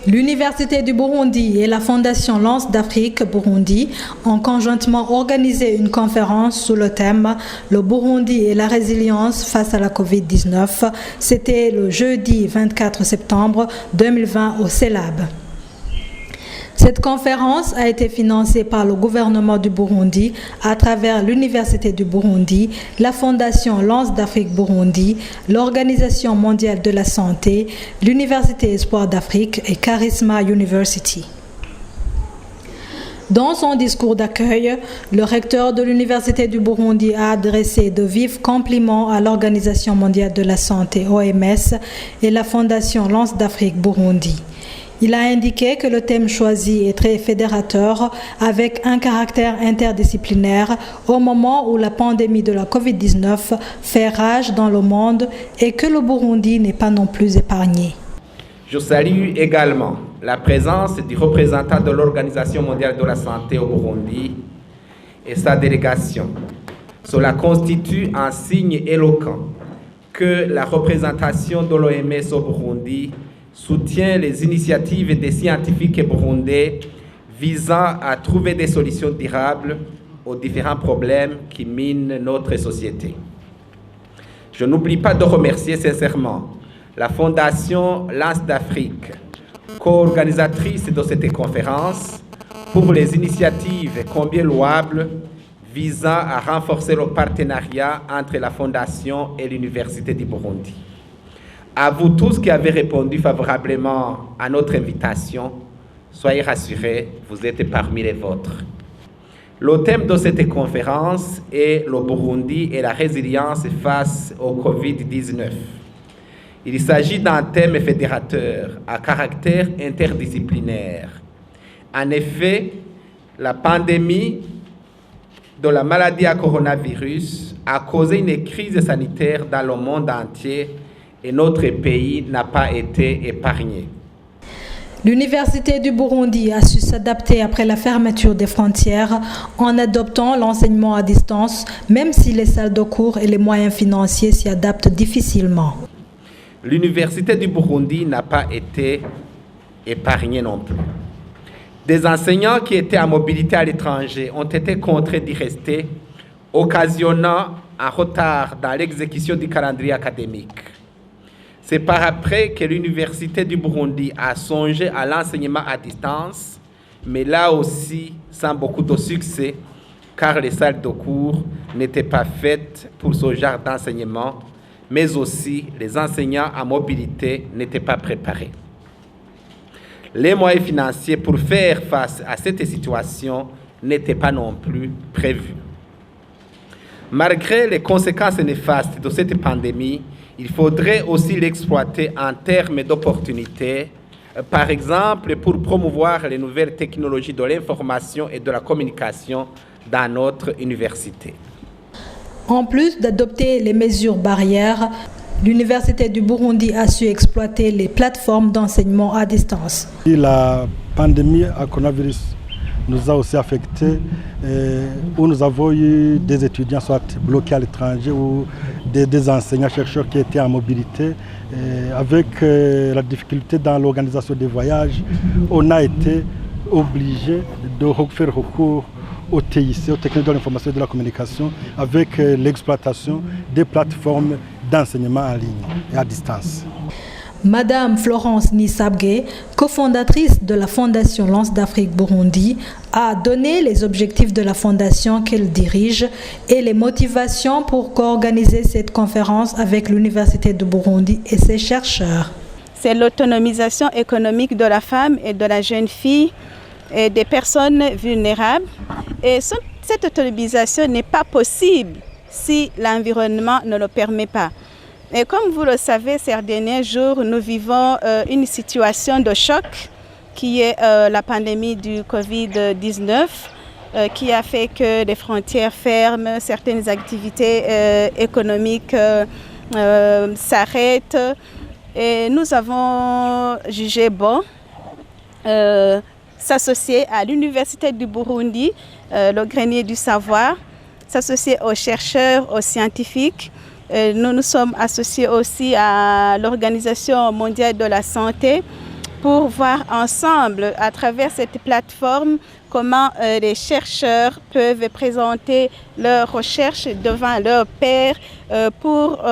L'Université du Burundi et la Fondation Lance d'Afrique Burundi ont conjointement organisé une conférence sous le thème « Le Burundi et la résilience face à la Covid-19 ». C'était le jeudi 24 septembre 2020 au CELAB. Cette conférence a été financée par le gouvernement du Burundi à travers l'Université du Burundi, la Fondation Lance d'Afrique Burundi, l'Organisation mondiale de la santé, l'Université Espoir d'Afrique et Charisma University. Dans son discours d'accueil, le recteur de l'Université du Burundi a adressé de vifs compliments à l'Organisation mondiale de la santé, OMS, et la Fondation Lance d'Afrique Burundi. Il a indiqué que le thème choisi est très fédérateur avec un caractère interdisciplinaire au moment où la pandémie de la COVID-19 fait rage dans le monde et que le Burundi n'est pas non plus épargné. Je salue également la présence du représentant de l'Organisation mondiale de la santé au Burundi et sa délégation. Cela constitue un signe éloquent que la représentation de l'OMS au Burundi soutient les initiatives des scientifiques burundais visant à trouver des solutions durables aux différents problèmes qui minent notre société. Je n'oublie pas de remercier sincèrement la Fondation Lance d'Afrique, co-organisatrice de cette conférence, pour les initiatives combien louables visant à renforcer le partenariat entre la Fondation et l'Université du Burundi. À vous tous qui avez répondu favorablement à notre invitation, soyez rassurés, vous êtes parmi les vôtres. Le thème de cette conférence est le Burundi et la résilience face au Covid-19. Il s'agit d'un thème fédérateur à caractère interdisciplinaire. En effet, la pandémie de la maladie à coronavirus a causé une crise sanitaire dans le monde entier et notre pays n'a pas été épargné. L'Université du Burundi a su s'adapter après la fermeture des frontières en adoptant l'enseignement à distance, même si les salles de cours et les moyens financiers s'y adaptent difficilement. L'Université du Burundi n'a pas été épargnée non plus. Des enseignants qui étaient en mobilité à l'étranger ont été contraints d'y rester, occasionnant un retard dans l'exécution du calendrier académique. C'est par après que l'Université du Burundi a songé à l'enseignement à distance, mais là aussi sans beaucoup de succès, car les salles de cours n'étaient pas faites pour ce genre d'enseignement, mais aussi les enseignants en mobilité n'étaient pas préparés. Les moyens financiers pour faire face à cette situation n'étaient pas non plus prévus. Malgré les conséquences néfastes de cette pandémie, il faudrait aussi l'exploiter en termes d'opportunités, par exemple pour promouvoir les nouvelles technologies de l'information et de la communication dans notre université. En plus d'adopter les mesures barrières, l'Université du Burundi a su exploiter les plateformes d'enseignement à distance. La pandémie à coronavirus nous a aussi affectés, où nous avons eu des étudiants soit bloqués à l'étranger ou des enseignants-chercheurs qui étaient en mobilité. Avec la difficulté dans l'organisation des voyages, on a été obligé de faire recours au TIC, aux techniques de l'information et de la communication, avec l'exploitation des plateformes d'enseignement en ligne et à distance. Madame Florence Nisabge, cofondatrice de la Fondation Lance d'Afrique Burundi, a donné les objectifs de la fondation qu'elle dirige et les motivations pour co-organiser cette conférence avec l'Université de Burundi et ses chercheurs. C'est l'autonomisation économique de la femme et de la jeune fille et des personnes vulnérables. Et cette autonomisation n'est pas possible si l'environnement ne le permet pas. Et comme vous le savez, ces derniers jours, nous vivons une situation de choc qui est la pandémie du Covid-19 qui a fait que les frontières ferment, certaines activités économiques s'arrêtent. Et nous avons jugé bon s'associer à l'Université du Burundi, le grenier du savoir, s'associer aux chercheurs, aux scientifiques. Nous nous sommes associés aussi à l'Organisation mondiale de la santé pour voir ensemble, à travers cette plateforme, comment les chercheurs peuvent présenter leurs recherches devant leurs pairs pour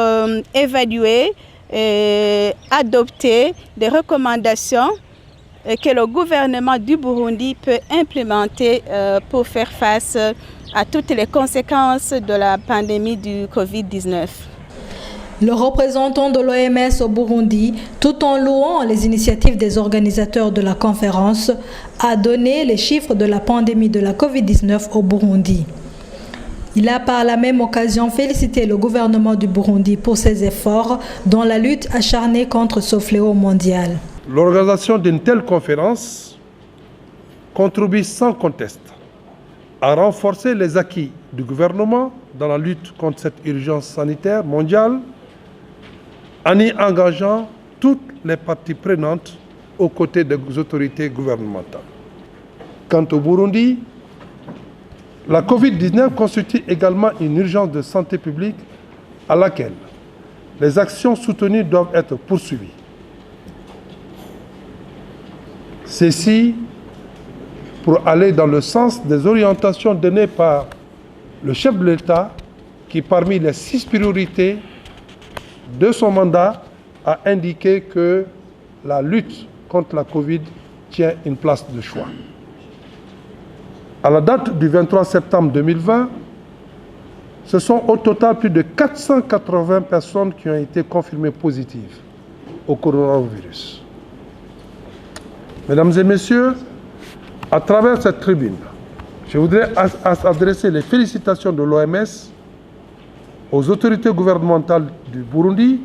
évaluer et adopter des recommandations que le gouvernement du Burundi peut implémenter pour faire face à toutes les conséquences de la pandémie du Covid-19. Le représentant de l'OMS au Burundi, tout en louant les initiatives des organisateurs de la conférence, a donné les chiffres de la pandémie de la Covid-19 au Burundi. Il a par la même occasion félicité le gouvernement du Burundi pour ses efforts dans la lutte acharnée contre ce fléau mondial. L'organisation d'une telle conférence contribue sans conteste à renforcer les acquis du gouvernement dans la lutte contre cette urgence sanitaire mondiale en y engageant toutes les parties prenantes aux côtés des autorités gouvernementales. Quant au Burundi, la Covid-19 constitue également une urgence de santé publique à laquelle les actions soutenues doivent être poursuivies. Ceci pour aller dans le sens des orientations données par le chef de l'État qui, parmi les 6 priorités de son mandat, a indiqué que la lutte contre la Covid tient une place de choix. À la date du 23 septembre 2020, ce sont au total plus de 480 personnes qui ont été confirmées positives au coronavirus. Mesdames et messieurs, à travers cette tribune, je voudrais adresser les félicitations de l'OMS aux autorités gouvernementales du Burundi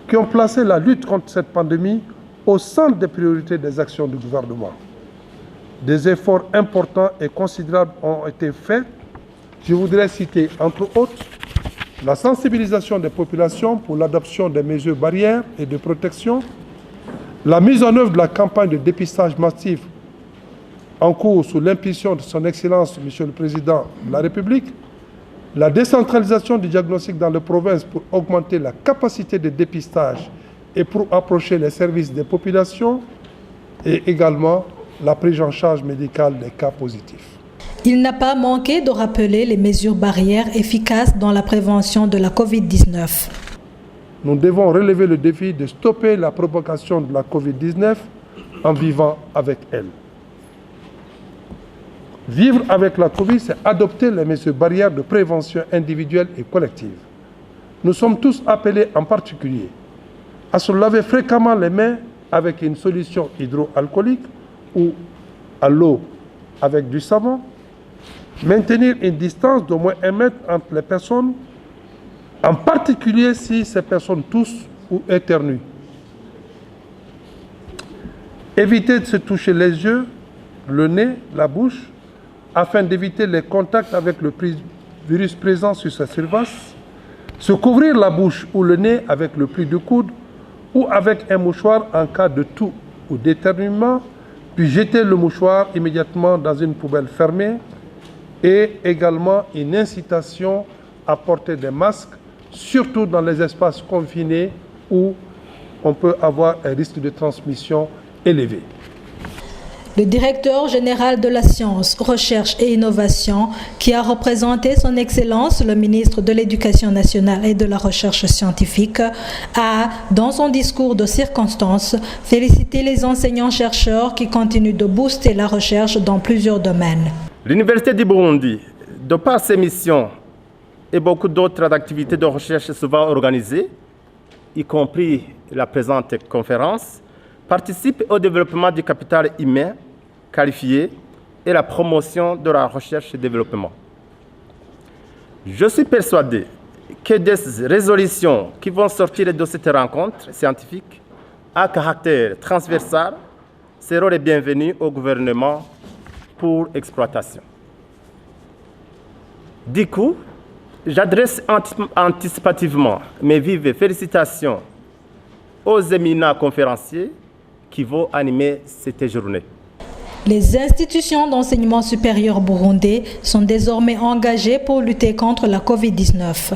qui ont placé la lutte contre cette pandémie au centre des priorités des actions du gouvernement. Des efforts importants et considérables ont été faits. Je voudrais citer, entre autres, la sensibilisation des populations pour l'adoption des mesures barrières et de protection, la mise en œuvre de la campagne de dépistage massif en cours sous l'impulsion de son Excellence, Monsieur le Président de la République, la décentralisation du diagnostic dans les provinces pour augmenter la capacité de dépistage et pour approcher les services des populations, et également la prise en charge médicale des cas positifs. Il n'a pas manqué de rappeler les mesures barrières efficaces dans la prévention de la Covid-19. Nous devons relever le défi de stopper la propagation de la Covid-19 en vivant avec elle. Vivre avec la Covid, c'est adopter les mesures barrières de prévention individuelle et collective. Nous sommes tous appelés en particulier à se laver fréquemment les mains avec une solution hydroalcoolique ou à l'eau avec du savon, maintenir une distance d'au moins 1 mètre entre les personnes, en particulier si ces personnes toussent ou éternuent. Éviter de se toucher les yeux, le nez, la bouche, afin d'éviter les contacts avec le virus présent sur sa surface, se couvrir la bouche ou le nez avec le pli du coude ou avec un mouchoir en cas de toux ou d'éternuement, puis jeter le mouchoir immédiatement dans une poubelle fermée, et également une incitation à porter des masques, surtout dans les espaces confinés où on peut avoir un risque de transmission élevé. Le directeur général de la science, recherche et innovation, qui a représenté son Excellence le ministre de l'Éducation nationale et de la recherche scientifique, a, dans son discours de circonstance, félicité les enseignants-chercheurs qui continuent de booster la recherche dans plusieurs domaines. L'Université du Burundi, de par ses missions et beaucoup d'autres activités de recherche souvent organisées, y compris la présente conférence, participe au développement du capital humain qualifié et la promotion de la recherche et développement. Je suis persuadé que des résolutions qui vont sortir de cette rencontre scientifique à caractère transversal seront les bienvenues au gouvernement pour exploitation. Du coup, j'adresse anticipativement mes vives félicitations aux éminents conférenciers qui vont animer cette journée. Les institutions d'enseignement supérieur burundais sont désormais engagées pour lutter contre la Covid-19.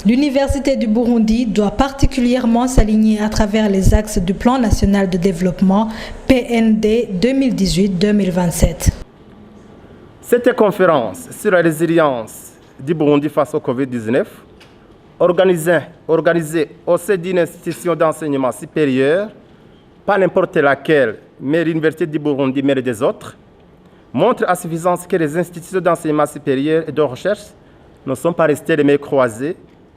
L'Université du Burundi doit particulièrement s'aligner à travers les axes du Plan national de développement PND 2018-2027. Cette conférence sur la résilience du Burundi face au Covid-19, organisée au sein d'une institution d'enseignement supérieur, pas n'importe laquelle, mais l'Université du Burundi, mais des autres, montre à suffisance que les institutions d'enseignement supérieur et de recherche ne sont pas restées les mains croisées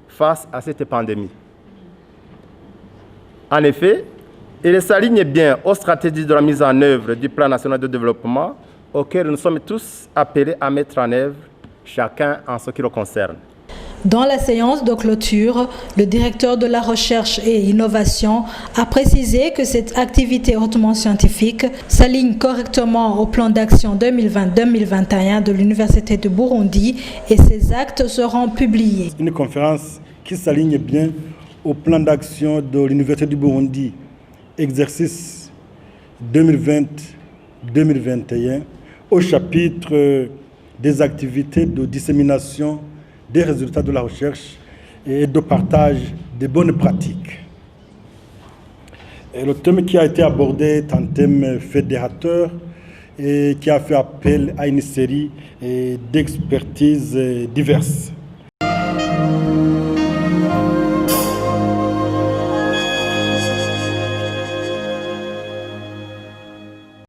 face à cette pandémie. En effet, il s'aligne bien aux stratégies de la mise en œuvre du Plan national de développement auquel nous sommes tous appelés à mettre en œuvre, chacun en ce qui le concerne. Dans la séance de clôture, le directeur de la recherche et innovation a précisé que cette activité hautement scientifique s'aligne correctement au plan d'action 2020-2021 de l'Université de Burundi et ses actes seront publiés. Une conférence qui s'aligne bien au plan d'action de l'Université du Burundi, exercice 2020-2021, au chapitre des activités de dissémination des résultats de la recherche et de partage des bonnes pratiques. Et le thème qui a été abordé est un thème fédérateur et qui a fait appel à une série d'expertises diverses.